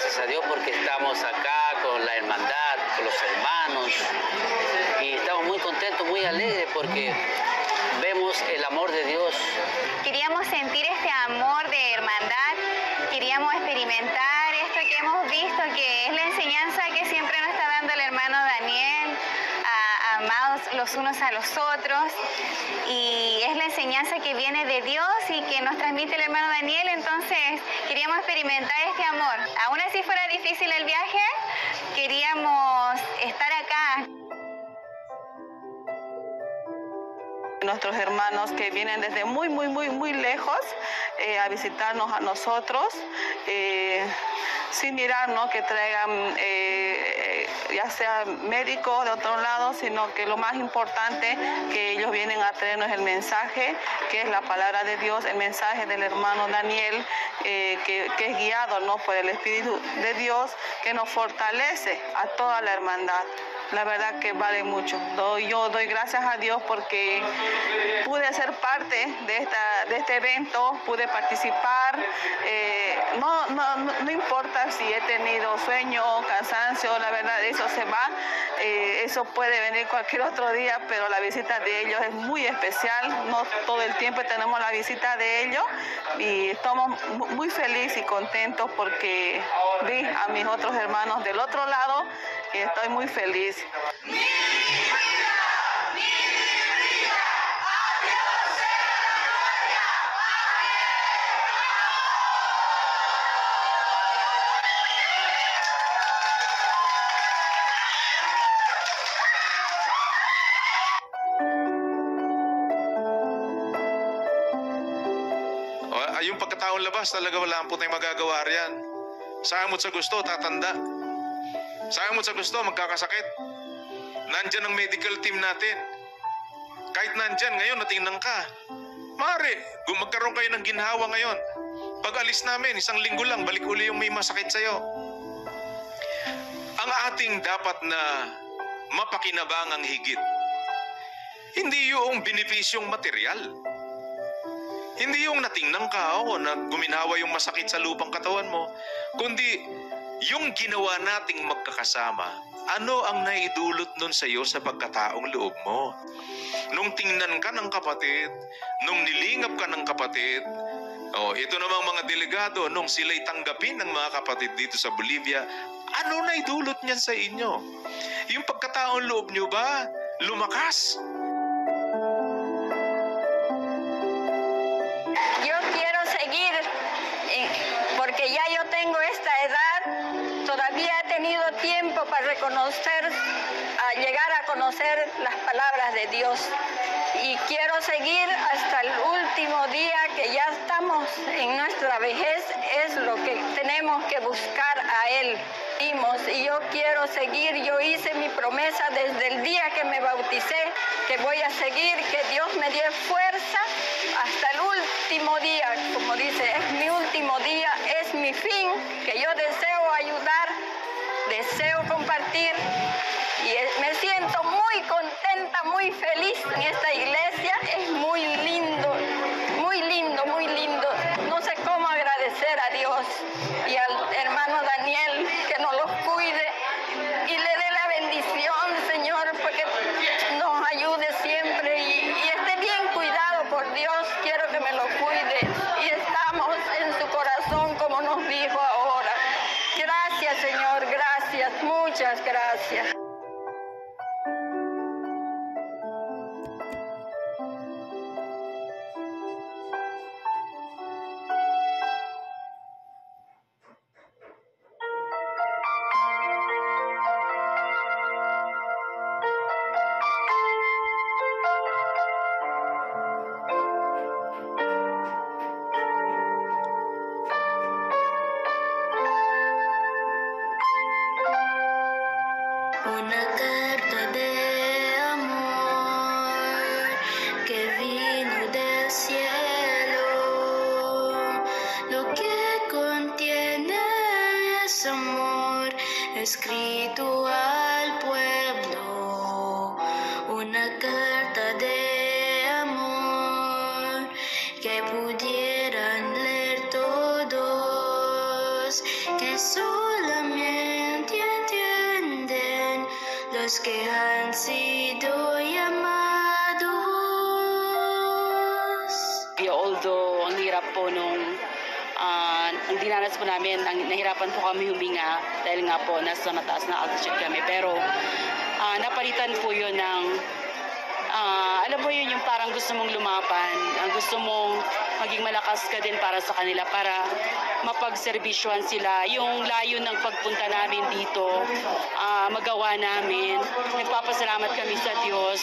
gracias a Dios porque estamos acá con la hermandad, con los hermanos, y estamos muy contentos, muy alegres porque vemos el amor de Dios. Queríamos sentir este amor de hermandad, queríamos experimentar esto que hemos visto, que es la enseñanza que siempre nos está dando el hermano Daniel, amados los unos a los otros, y es la enseñanza que viene de Dios y que nos transmite el hermano Daniel. Entonces queríamos experimentar este amor. Aún así fuera difícil el viaje, queríamos estar acá. Nuestros hermanos que vienen desde muy lejos a visitarnos a nosotros, sin mirar, ¿no?, que traigan ya sea médicos de otro lado, sino que lo más importante que ellos vienen a traernos el mensaje, que es la palabra de Dios, el mensaje del hermano Daniel, que es guiado, ¿no?, por el Espíritu de Dios, que nos fortalece a toda la hermandad. La verdad que vale mucho. Yo doy gracias a Dios porque pude ser parte de este evento, pude participar. No importa si he tenido sueño, cansancio, la verdad eso se va. Eso puede venir cualquier otro día, pero la visita de ellos es muy especial. No todo el tiempo tenemos la visita de ellos y estamos muy felices y contentos porque vi a mis otros hermanos del otro lado y estoy muy feliz. Yung pagkataon labas, talaga wala po tayong magagawa riyan. Sayang mo sa gusto, tatanda. Sayang mo sa gusto, magkakasakit. Nandyan ang medical team natin. Kahit nandyan, ngayon natingnan ka. Maaari, magkaroon kayo ng ginhawa ngayon. Pag alis namin, isang linggo lang, balik uli yung may masakit sa'yo. Ang ating dapat na mapakinabangang higit, hindi yung benepisyong material. Hindi yung natingnan ka o na guminhawa yung masakit sa lupang katawan mo, kundi yung ginawa nating magkakasama. Ano ang naidulot nun sa iyo sa pagkataong loob mo? Nung tingnan ka ng kapatid, nung nilingap ka ng kapatid, ito namang mga delegado, nung sila'y tanggapin ng mga kapatid dito sa Bolivia, ano naidulot niyan sa inyo? Yung pagkataong loob nyo ba lumakas? Porque ya yo tengo esta edad, todavía he tenido tiempo para llegar a conocer las palabras de Dios. Y quiero seguir hasta el último día que ya estamos en nuestra vejez, es lo que tenemos que buscar a Él. Y yo quiero seguir, yo hice mi promesa desde el día que me bauticé, que voy a seguir, que Dios me dé fuerza hasta el último día, como dice, es mi último día, es mi fin, que yo deseo ayudar, deseo compartir y me siento muy contenta, muy feliz en esta iglesia, es muy lindo, muy lindo, muy lindo. No sé cómo agradecer a Dios y al hermano Daniel que nos los cuide y le dé la bendición, Señor, porque nos ayude siempre y esté bien cuidado por Dios. Quiero que me lo cuide y estamos en su corazón como nos dijo ahora. Gracias, Señor, gracias, muchas gracias. Una carta de amor que vino del cielo. Lo que contiene es amor escrito al pueblo. Una carta de amor que pudieran leer todos que solamente entienden los que han sido llamados. Although ang hirap po nung ang dinanas po namin, nahirapan po kami huminga dahil nga po nasa mataas na altitude kami. Pero napalitan po yun ng, alam mo yun, yung parang gusto mong lumaban, gusto mong maging malakas ka din para sa kanila, para mapagserbisyuhan sila. Yung layo ng pagpunta namin dito, magawa namin. Nagpapasalamat kami sa Diyos,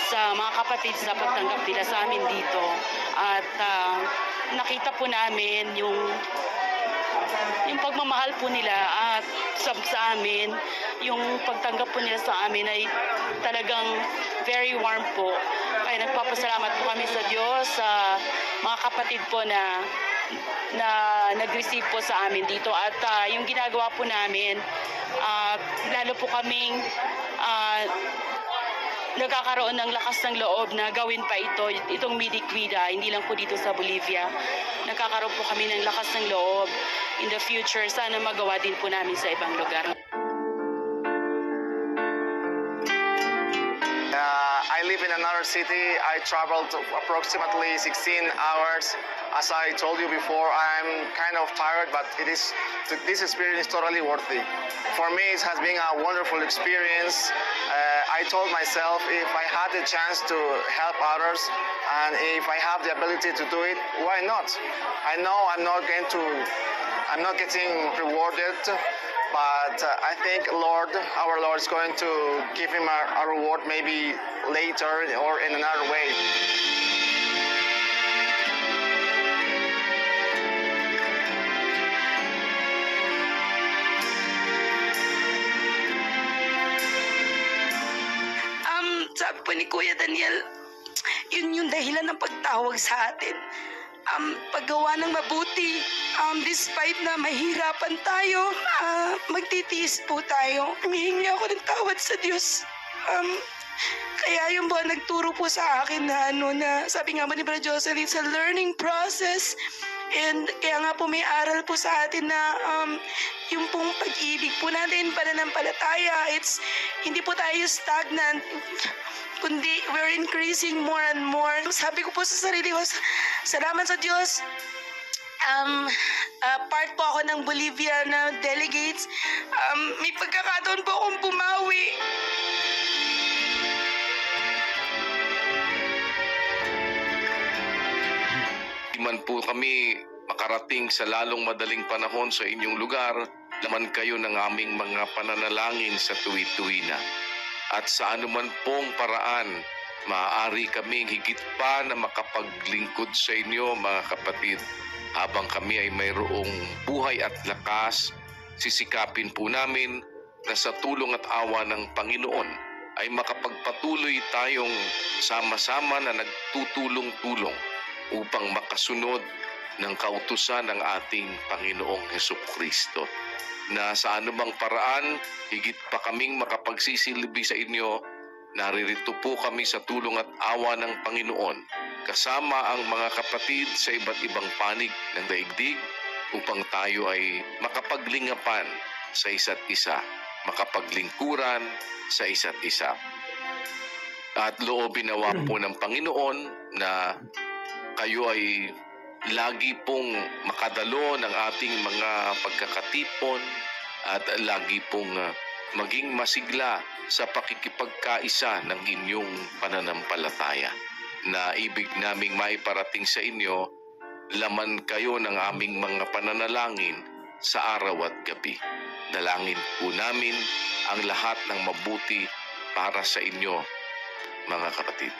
sa mga kapatid sa pagtanggap nila sa amin dito. At nakita po namin yung pagmamahal po nila at sa amin, yung pagtanggap po nila sa amin ay talagang very warm po. Kaya nagpapasalamat po kami sa Diyos, sa mga kapatid po na nag-receive po sa amin dito. At yung ginagawa po namin, lalo po kaming nagkakaroon ng lakas ng loob na gawin pa itong Midikwida, hindi lang po dito sa Bolivia. Nagkakaroon po kami ng lakas ng loob in the future. Sana magawa din po namin sa ibang lugar. I live in another city. I traveled approximately 16 hours. As I told you before, I'm kind of tired, but this experience is totally worth it. For me, it has been a wonderful experience. I told myself if I had the chance to help others and if I have the ability to do it, why not? I know I'm not getting rewarded, but I think our Lord is going to give him a reward maybe later or in another way. Sabi po ni Kuya Daniel, yun yung dahilan ng pagtawag sa atin. Paggawa ng mabuti, despite na mahirapan tayo, magtitiis po tayo. Humihingi ako ng tawad sa Diyos. Kaya yung po nagturo po sa akin na sabi nga po ni Brother Jocelyn, it's a learning process. And kaya nga po may aral po sa atin na yung pong pag-ibig po natin, pananampalataya, hindi po tayo stagnant, kundi we're increasing more and more. Sabi ko po sa sarili ko, salamat sa Diyos. Part po ako ng Bolivia na delegates. May pagkakataon po akong bumawi. Man po kami makarating sa lalong madaling panahon sa inyong lugar, laman kayo ng aming mga pananalangin sa tuwi-tuwi na. At sa anuman pong paraan, maaari kaming higit pa na makapaglingkod sa inyo, mga kapatid. Habang kami ay mayroong buhay at lakas, sisikapin po namin na sa tulong at awa ng Panginoon ay makapagpatuloy tayong sama-sama na nagtutulong-tulong upang makasunod ng kautusan ng ating Panginoong Hesukristo. Na sa anumang paraan, higit pa kaming makapagsisilbi sa inyo, naririto po kami sa tulong at awa ng Panginoon, kasama ang mga kapatid sa iba't ibang panig ng daigdig, upang tayo ay makapaglingapan sa isa't isa, makapaglingkuran sa isa't isa. At loobin nawa po ng Panginoon na kayo ay lagi pong makadalo ng ating mga pagkakatipon at lagi pong maging masigla sa pakikipagkaisa ng inyong pananampalataya, na ibig naming maiparating sa inyo, laman kayo ng aming mga pananalangin sa araw at gabi. Dalangin po namin ang lahat ng mabuti para sa inyo, mga kapatid.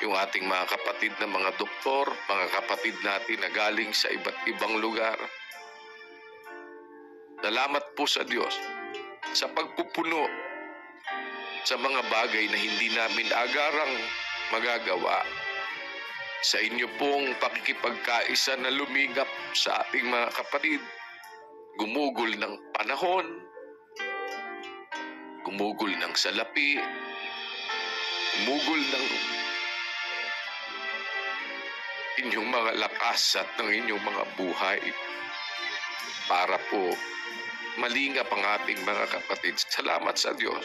Yung ating mga kapatid na mga doktor, mga kapatid natin na galing sa iba't ibang lugar. Salamat po sa Diyos sa pagpupuno sa mga bagay na hindi namin agarang magagawa. Sa inyo pong pakikipagkaisa na lumigap sa ating mga kapatid, gumugol ng panahon, gumugol ng salapi, gumugol ng inyong mga lakas at ng inyong mga buhay. para po malingap ang ating mga kapatid. Salamat sa Diyos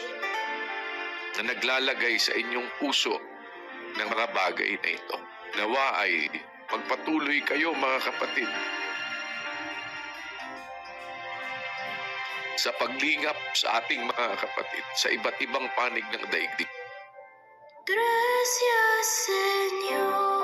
na naglalagay sa inyong puso ng mga bagay na ito. Nawa ay magpatuloy kayo mga kapatid sa paglingap sa ating mga kapatid sa iba't ibang panig ng daigdig. Gracias, Señor.